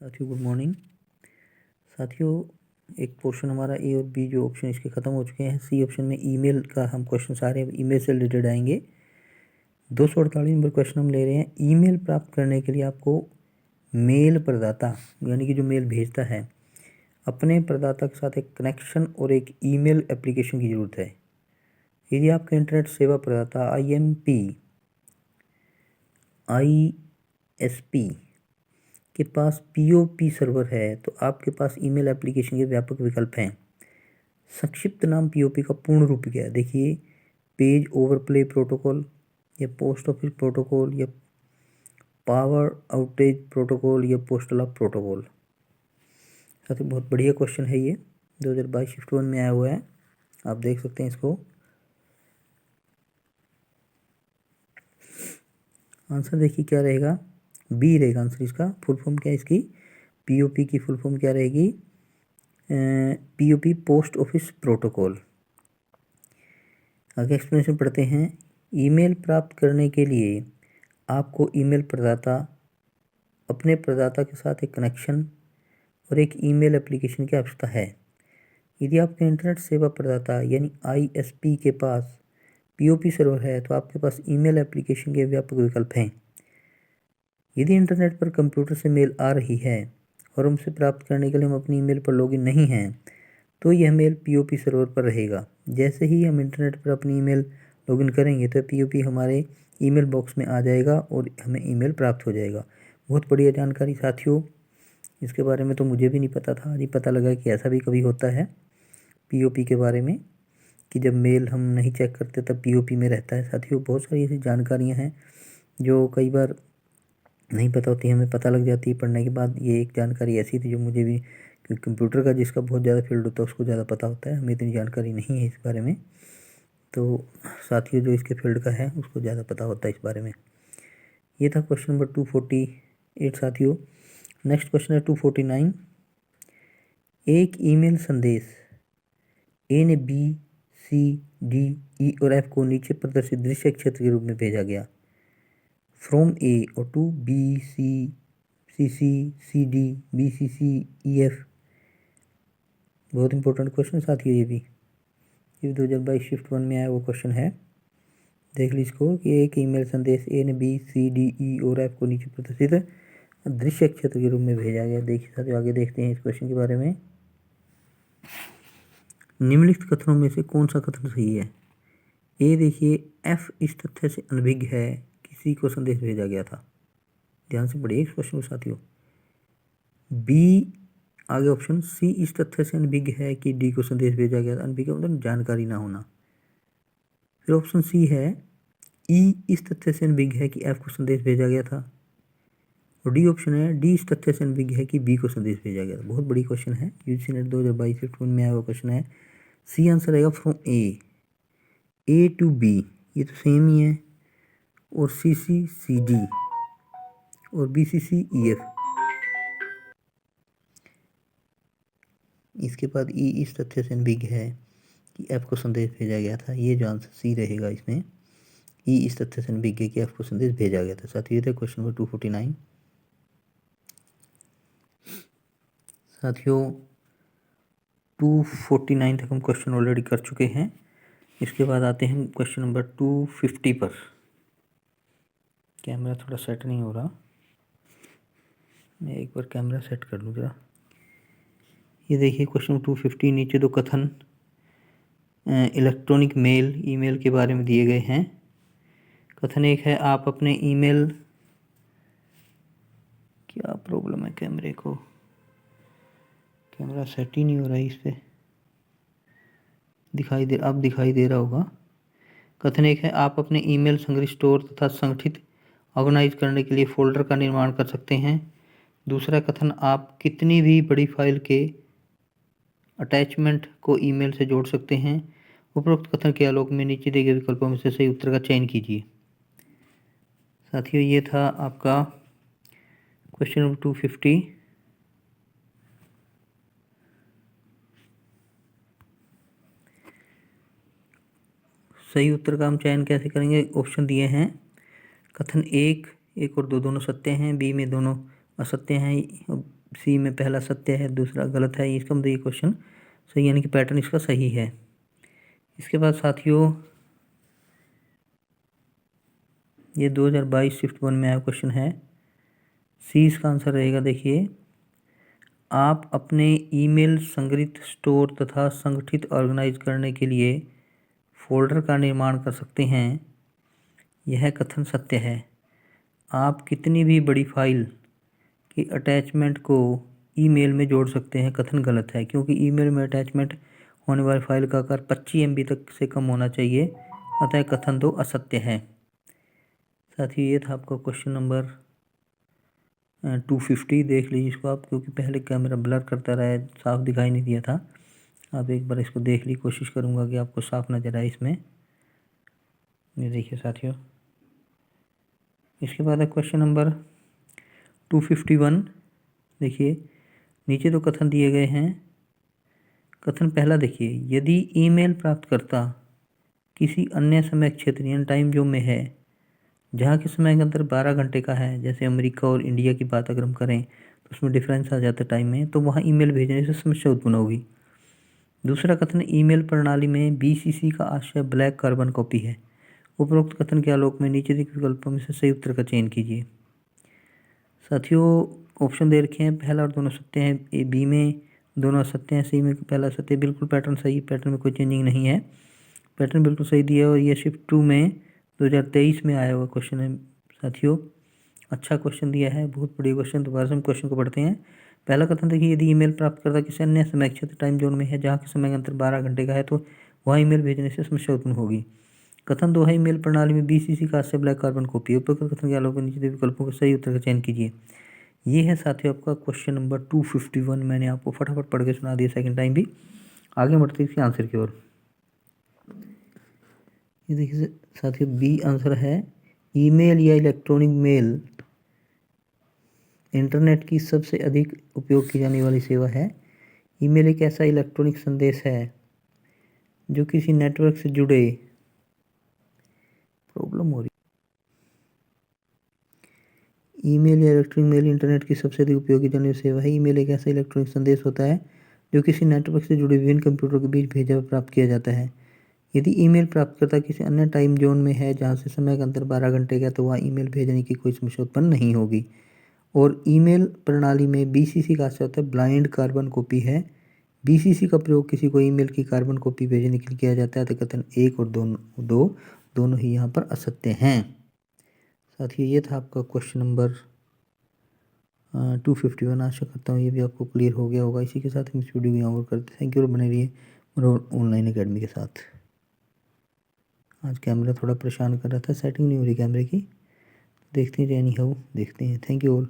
साथियों good morning. साथियों एक पोर्शन हमारा ए और बी जो ऑप्शन इसके ख़त्म हो चुके हैं। सी ऑप्शन में ईमेल का हम क्वेश्चन सारे ईमेल से रिलेटेड आएंगे। 248 नंबर क्वेश्चन हम ले रहे हैं। ईमेल प्राप्त करने के लिए आपको मेल प्रदाता यानी कि जो मेल भेजता है अपने प्रदाता के साथ एक कनेक्शन और एक ईमेल एप्लीकेशन की ज़रूरत है। यदि आपका इंटरनेट सेवा प्रदाता ISP के पास POP सर्वर है तो आपके पास ईमेल एप्लीकेशन के व्यापक विकल्प हैं। संक्षिप्त नाम POP का पूर्ण रूप क्या है? देखिए, पेज ओवरप्ले प्रोटोकॉल या पोस्ट ऑफिस प्रोटोकॉल या पावर आउटेज प्रोटोकॉल या पोस्टल ऑफ प्रोटोकॉल। साथ ही बहुत बढ़िया क्वेश्चन है ये, 2022 शिफ्ट 1 में आया हुआ है। आप देख सकते हैं इसको। आंसर देखिए क्या रहेगा, बी रहेगा आंसर इसका। फुल फॉर्म क्या है इसकी? POP की फुल फॉर्म क्या रहेगी? POP post office protocol. आगे एक्सप्लेनेशन पढ़ते हैं। ईमेल प्राप्त करने के लिए आपको ईमेल प्रदाता अपने प्रदाता के साथ एक कनेक्शन और एक ईमेल एप्लीकेशन की आवश्यकता है। यदि आपका इंटरनेट सेवा प्रदाता यानी ISP के पास POP सर्वर है तो आपके पास ईमेल एप्लीकेशन के व्यापक विकल्प हैं। यदि इंटरनेट पर कंप्यूटर से मेल आ रही है और उसे प्राप्त करने के लिए हम अपनी ईमेल पर लॉगिन नहीं हैं तो यह मेल POP सर्वर पर रहेगा। जैसे ही हम इंटरनेट पर अपनी ईमेल लॉगिन करेंगे तो POP हमारे ईमेल बॉक्स में आ जाएगा और हमें ईमेल प्राप्त हो जाएगा। बहुत बढ़िया जानकारी साथियों, इसके बारे में तो मुझे भी नहीं पता था, आज ही पता लगा कि ऐसा भी कभी होता है POP के बारे में, कि जब मेल हम नहीं चेक करते तब POP में रहता है। साथियों बहुत सारी ऐसी जानकारियाँ हैं जो कई बार नहीं पता होती, हमें पता लग जाती है पढ़ने के बाद। ये एक जानकारी ऐसी थी जो मुझे भी, क्योंकि कंप्यूटर का जिसका बहुत ज़्यादा फील्ड होता है उसको ज़्यादा पता होता है, हमें इतनी जानकारी नहीं है इस बारे में। तो साथियों जो इसके फील्ड का है उसको ज़्यादा पता होता है इस बारे में। ये था क्वेश्चन नंबर 248 साथियों। नेक्स्ट क्वेश्चन है 249। एक ईमेल संदेश A ने B, C, D, E और F को नीचे प्रदर्शित दृश्य क्षेत्र के रूप में भेजा गया। फ्रॉम A और to B, C, CC, CD, BCC, EF। बहुत इंपॉर्टेंट क्वेश्चन साथियों, ये 2022 शिफ्ट 1 में आया वो क्वेश्चन है। देख लीजिए इसको कि एक ईमेल संदेश A ने B, C, D, E और F को नीचे प्रदर्शित दृश्य क्षेत्र के रूप में भेजा गया। देखिए साथियों आगे देखते हैं इस क्वेश्चन के बारे में। निम्नलिखित कथनों में से कौन सा कथन सही है? ए देखिए, F इस तथ्य से अनभिज्ञ है कि C को संदेश भेजा गया था। ध्यान से पढ़िए इस क्वेश्चन को साथियों। बी आगे ऑप्शन C इस तथ्य से अनभिज्ञ है कि D को संदेश भेजा गया था। अनभिज्ञ मतलब जानकारी ना होना। फिर ऑप्शन C है E इस तथ्य से अनभिज्ञ है कि F को संदेश भेजा गया था। और D ऑप्शन है D इस तथ्य से अनभिज्ञ है कि B को संदेश भेजा गया था। बहुत बड़ी क्वेश्चन है, UGC नेट 2022 शिफ्ट 1 में आया हुआ क्वेश्चन है। C आंसर रहेगा फ्रॉम A टू B, ये तो सेम ही है, और CC CD और BCC EF। इसके बाद E इस तथ्य से अनभिज्ञ है कि F को संदेश भेजा गया था। ये जो आंसर C रहेगा इसमें, E इस तथ्य से अनभिज्ञ है कि F को संदेश भेजा गया था। साथियों ये था क्वेश्चन नंबर 249। साथियों 249 तक हम क्वेश्चन ऑलरेडी कर चुके हैं। इसके बाद आते हैं क्वेश्चन नंबर 250 पर। कैमरा थोड़ा सेट नहीं हो रहा, मैं एक बार कैमरा सेट कर लूँ ज़रा। ये देखिए क्वेश्चन 250, नीचे दो कथन इलेक्ट्रॉनिक मेल ईमेल के बारे में दिए गए हैं। कथन एक है, आप अपने ईमेल, क्या प्रॉब्लम है कैमरे को, कैमरा सेट ही नहीं हो रहा है इस पर, अब दिखाई दे रहा होगा। कथन एक है, आप अपने ईमेल संग्रह स्टोर तथा संगठित ऑर्गेनाइज करने के लिए फोल्डर का निर्माण कर सकते हैं। दूसरा कथन, आप कितनी भी बड़ी फाइल के अटैचमेंट को ईमेल से जोड़ सकते हैं। उपरोक्त कथन के आलोक में नीचे दिए गए विकल्पों में से सही उत्तर का चयन कीजिए। साथियों ये था आपका क्वेश्चन नंबर 250। सही उत्तर का हम चयन कैसे करेंगे? ऑप्शन दिए हैं। कथन एक और दो दोनों सत्य हैं, बी में दोनों असत्य हैं, सी में पहला सत्य है, दूसरा गलत है। इसका मतलब ये क्वेश्चन सही, यानी कि पैटर्न इसका सही है। इसके बाद साथियों ये 2022 शिफ्ट 1 में आया क्वेश्चन है। सी इसका आंसर रहेगा। देखिए, आप अपने ईमेल संग्रहित, स्टोर तथा संगठित ऑर्गेनाइज करने के लिए फोल्डर का निर्माण कर सकते हैं। यह कथन सत्य है। आप कितनी भी बड़ी फाइल के अटैचमेंट को ईमेल में जोड़ सकते हैं। कथन गलत है, क्योंकि ईमेल में अटैचमेंट होने वाली फाइल का आकार 25 MB तक से कम होना चाहिए, अतः कथन 2 असत्य है। साथियों ये था आपका क्वेश्चन नंबर 250। देख लीजिए इसको आप, क्योंकि पहले कैमरा ब्लर करता रहा, साफ दिखाई नहीं दिया था। आप एक बार इसको देख ली, कोशिश करूँगा कि आपको साफ नज़र आए इसमें। ये देखिए साथियों, इसके बाद है क्वेश्चन नंबर 251। देखिए नीचे तो कथन दिए गए हैं। कथन पहला देखिए, यदि ईमेल प्राप्तकर्ता किसी अन्य समय क्षेत्र यानी टाइम जोन में है जहाँ के समय के अंतर 12 घंटे का है, जैसे अमेरिका और इंडिया की बात अगर हम करें तो उसमें डिफरेंस आ जाता है टाइम में, तो वहाँ ईमेल भेजने से समस्या उत्पन्न होगी। दूसरा कथन, ईमेल प्रणाली में BCC का आशय ब्लैक कार्बन कॉपी है। उपरोक्त कथन के आलोक में नीचे दिए विकल्पों में से सही उत्तर का चयन कीजिए। साथियों ऑप्शन दे रखे हैं, पहला और दोनों सत्य हैं। ए बी में दोनों असत्य हैं, सी में पहला सत्य। बिल्कुल पैटर्न सही, पैटर्न में कोई चेंजिंग नहीं है, पैटर्न बिल्कुल सही दिया है। और ये शिफ्ट 2 में 2023 में आया हुआ क्वेश्चन है साथियों। अच्छा क्वेश्चन दिया है, बहुत बढ़िया क्वेश्चन। दोबारा से हम क्वेश्चन को पढ़ते हैं। पहला कथन देखिए, यदि ईमेल प्राप्तकर्ता किसी अन्य समय क्षेत्र टाइम जोन में है जहाँ के समय का अंतर 12 घंटे का है तो वहाँ ईमेल भेजने से समस्या उत्पन्न होगी। कथन 2 है, ईमेल प्रणाली में BCC का आशय ब्लैक कार्बन कॉपी है। उपरोक्त कथन के आलोक में नीचे दिए विकल्पों के सही उत्तर का चयन कीजिए। ये है साथियों आपका क्वेश्चन नंबर 251। मैंने आपको फटाफट पढ़ के सुना दिया सेकंड टाइम भी। आगे बढ़ते इसके आंसर की ओर। ये देखिए साथियों, बी आंसर है। ईमेल या इलेक्ट्रॉनिक मेल इंटरनेट की सबसे अधिक उपयोग की जाने वाली सेवा है। ईमेल एक ऐसा इलेक्ट्रॉनिक संदेश है जो किसी नेटवर्क से जुड़े प्रॉब्लम हो रही। ईमेल या इलेक्ट्रॉनिक मेल इंटरनेट की सबसे अधिक उपयोग की जाने वाली सेवा है। ईमेल एक ऐसा इलेक्ट्रॉनिक संदेश होता है जो किसी नेटवर्क से जुड़े विभिन्न कंप्यूटर के बीच भेजा व प्राप्त किया जाता है। यदि ईमेल प्राप्तकर्ता किसी अन्य टाइम जोन में है जहाँ से समय का अंतर 12 घंटे का, तो वहाँ ईमेल भेजने की कोई समस्या उत्पन्न नहीं होगी। और ईमेल प्रणाली में BCC का आशय होता है ब्लाइंड कार्बन कॉपी है। BCC का प्रयोग किसी को ईमेल की कार्बन कॉपी भेजने के लिए किया जाता है। तो कथन 1 और दोनों ही यहाँ पर असत्य हैं। साथियों ये था आपका क्वेश्चन नंबर 251। आशा करता हूँ ये भी आपको क्लियर हो गया होगा। इसी के साथ हम इस वीडियो को यहाँ और करते हैं। थैंक यू और बने रहिए ऑनलाइन अकेडमी के साथ। आज कैमरा थोड़ा परेशान कर रहा था, सेटिंग नहीं हो रही कैमरे की, देखते हैं एनी हाउ, देखते हैं। Thank you all.